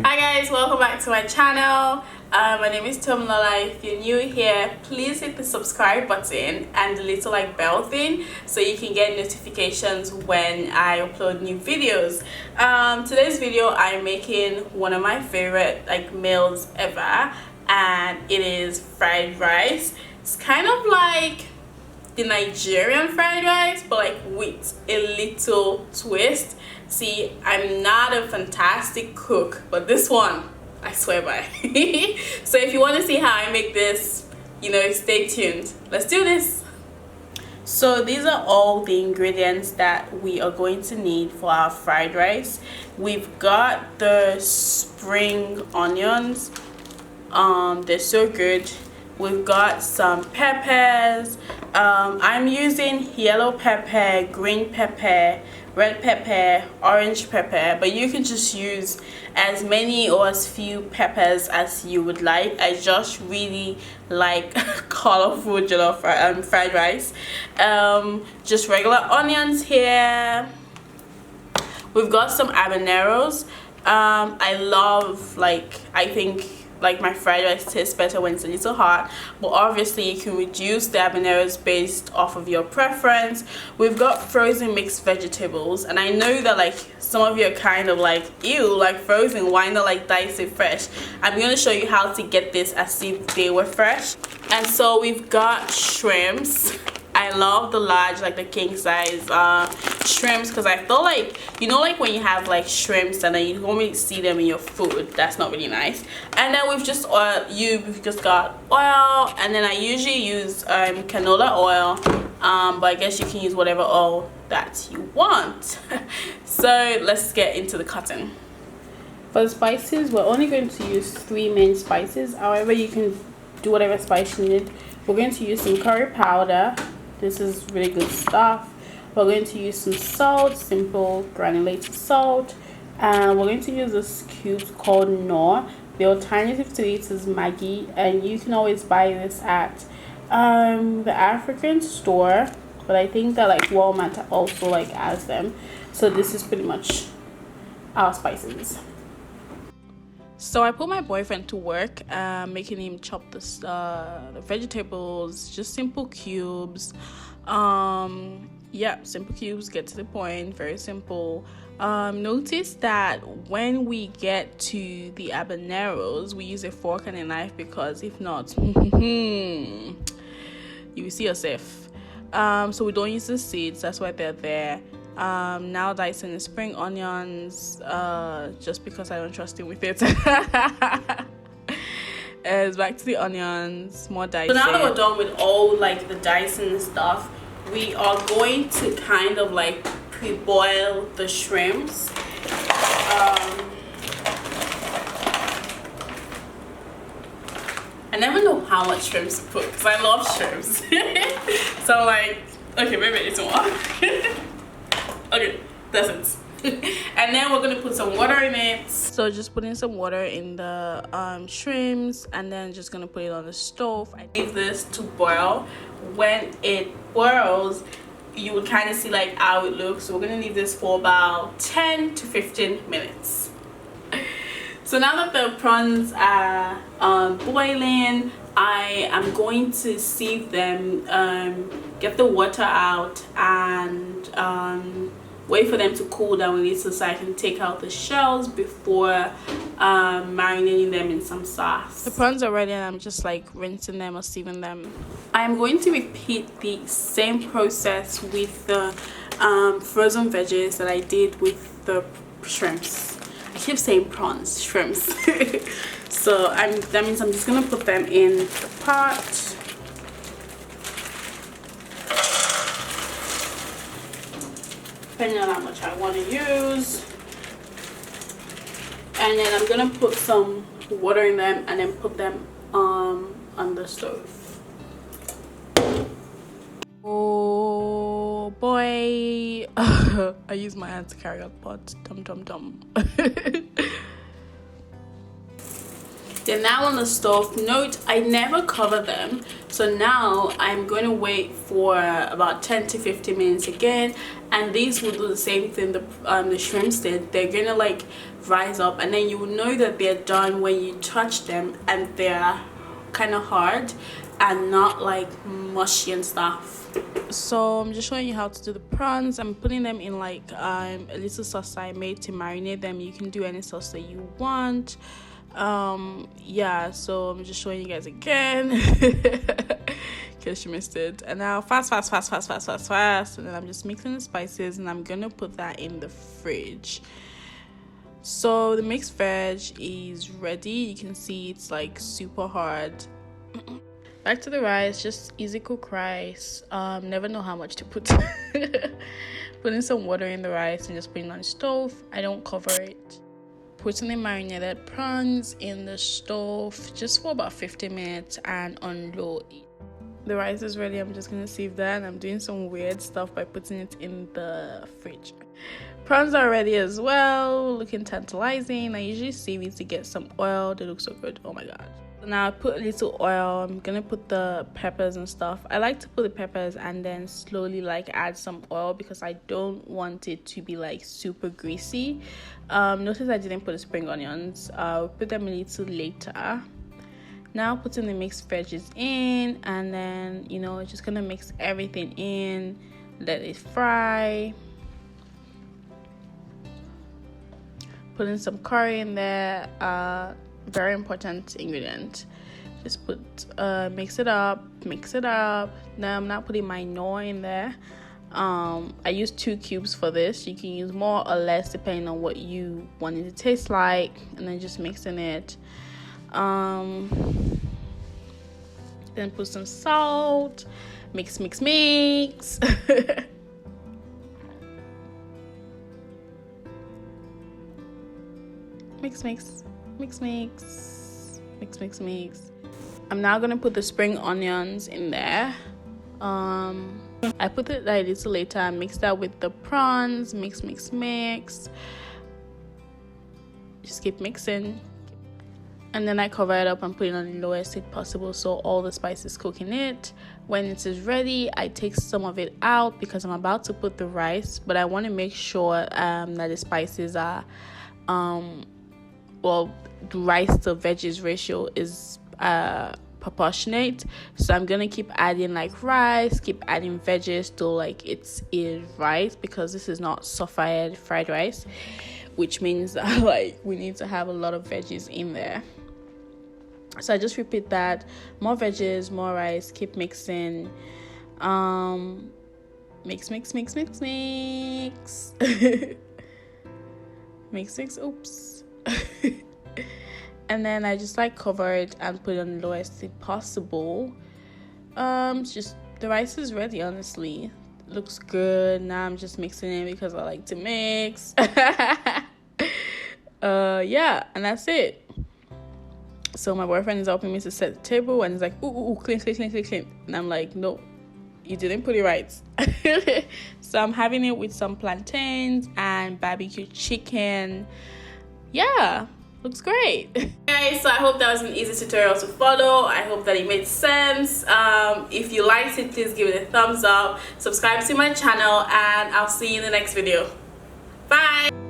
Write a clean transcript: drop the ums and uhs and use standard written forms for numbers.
Hi guys, welcome back to my channel. My name is Tomilola. If you're new here, please hit the subscribe button and the little bell thing so you can get notifications when I upload new videos. Today's video, I'm making one of my favorite meals ever, and it is fried rice. It's kind of like the Nigerian fried rice, but with a little twist. See, I'm not a fantastic cook, but this one I swear by. So if you want to see how I make this, stay tuned. Let's do this. So these are all the ingredients that we are going to need for our fried rice. We've got the spring onions. They're so good. We've got some peppers. I'm using yellow pepper, green pepper, red pepper, orange pepper, but you can just use as many or as few peppers as you would like. I just really like colorful jollof fried rice. Just regular onions here. We've got some habaneros. I love, I think my fried rice tastes better when it's a little hot, but obviously you can reduce the habaneros based off of your preference. We've got frozen mixed vegetables, and I know that some of you are kind of ew, frozen, why not dice it fresh? I'm going to show you how to get this as if they were fresh. And so we've got shrimps. I love the large, the king size shrimps, because I feel when you have shrimps and then you don't really see them in your food, that's not really nice. And then we've just got oil, and then I usually use canola oil, but I guess you can use whatever oil that you want. So let's get into the cutting. For the spices, we're only going to use 3 main spices. However, you can do whatever spice you need. We're going to use some curry powder. This is really good stuff. We're going to use some salt, simple granulated salt, and we're going to use this cubes called Knorr. The alternative to it is Maggi, and you can always buy this at the African store, but I think that Walmart also has them. So this is pretty much our spices. So I put my boyfriend to work, making him chop the vegetables, just simple cubes. Yeah, simple cubes, get to the point, very simple. Notice that when we get to the habaneros, we use a fork and a knife, because if not, you will see yourself. So we don't use the seeds, that's why they're there. Now dicing the spring onions, just because I don't trust him with it. It's back to the onions, more dicing. So now that we're done with all the dicing and stuff, we are going to kind of pre-boil the shrimps. I never know how much shrimps to put, because I love shrimps. So okay, maybe it's more. Okay, that's it. And then we're gonna put some water in it. So just putting some water in the shrimps, and then just gonna put it on the stove. I leave this to boil. When it boils, you will kind of see how it looks. So we're gonna leave this for about 10 to 15 minutes. So now that the prawns are boiling, I am going to sieve them, get the water out, and wait for them to cool down a little so I can take out the shells before marinating them in some sauce. The prawns are ready, and I'm just rinsing them or sieving them. I'm going to repeat the same process with the frozen veggies that I did with the shrimps. I keep saying prawns, shrimps. So that means I'm just gonna put them in the pot. Depending on how much I want to use, and then I'm gonna put some water in them and then put them on the stove. Oh boy. I use my hand to carry a pot. Dum dum dum. They're now on the stove. Note, I never cover them. So now I'm going to wait for about 10 to 15 minutes again. And these will do the same thing the shrimps did. They're going to like rise up. And then you will know that they're done when you touch them. And they're kind of hard and not like mushy and stuff. So I'm just showing you how to do the prawns. I'm putting them in like a little sauce I made to marinate them. You can do any sauce that you want. Yeah, so I'm just showing you guys again in case you missed it. And now fast, and then I'm just mixing the spices, and I'm gonna put that in the fridge. So the mixed veg is ready. You can see it's like super hard. Back to the rice, just easy cook rice. Never know how much to put. Putting some water in the rice and just putting it on the stove. I don't cover it. Putting the marinated prawns in the stove just for about 15 minutes and on low heat. The rice is ready. I'm just gonna save that, and I'm doing some weird stuff by putting it in the fridge. Prawns are ready as well, looking tantalizing. I usually save it to get some oil. They look so good. Oh my god. Now I put a little oil. I'm gonna put the peppers and stuff. I like to put the peppers and then slowly like add some oil because I don't want it to be like super greasy. Notice I didn't put the spring onions. I'll put them a little later. Now putting the mixed veggies in, and then just gonna mix everything in, let it fry. Putting some curry in there. Very important ingredient. Just mix it up. Now I'm not putting my knorr in there. I use 2 cubes for this. You can use more or less depending on what you want it to taste like, and then just mixing it. Then put some salt. Mix. Mix. I'm now gonna put the spring onions in there. I put it a little later and mix that with the prawns. Mix. Just keep mixing. And then I cover it up and put it on the lowest heat possible so all the spices cook in it. When it is ready, I take some of it out because I'm about to put the rice, but I want to make sure that the spices are the rice to veggies ratio is proportionate. So I'm gonna keep adding like rice, keep adding veggies till like it's right, because this is not fried rice, which means that like we need to have a lot of veggies in there. So I just repeat that: more veggies, more rice, keep mixing. Mix. mix. Oops. And then I just like cover it and put it on the lowest heat possible. Just the rice is ready. Honestly, looks good. Now I'm just mixing it because I like to mix. Yeah, and that's it. So my boyfriend is helping me to set the table, and he's like, ooh, clean. And I'm like, no, you didn't put it right. So I'm having it with some plantains and barbecue chicken. Yeah, looks great. Guys, so I hope that was an easy tutorial to follow. I hope that it made sense. If you liked it, please give it a thumbs up, subscribe to my channel, and I'll see you in the next video. Bye.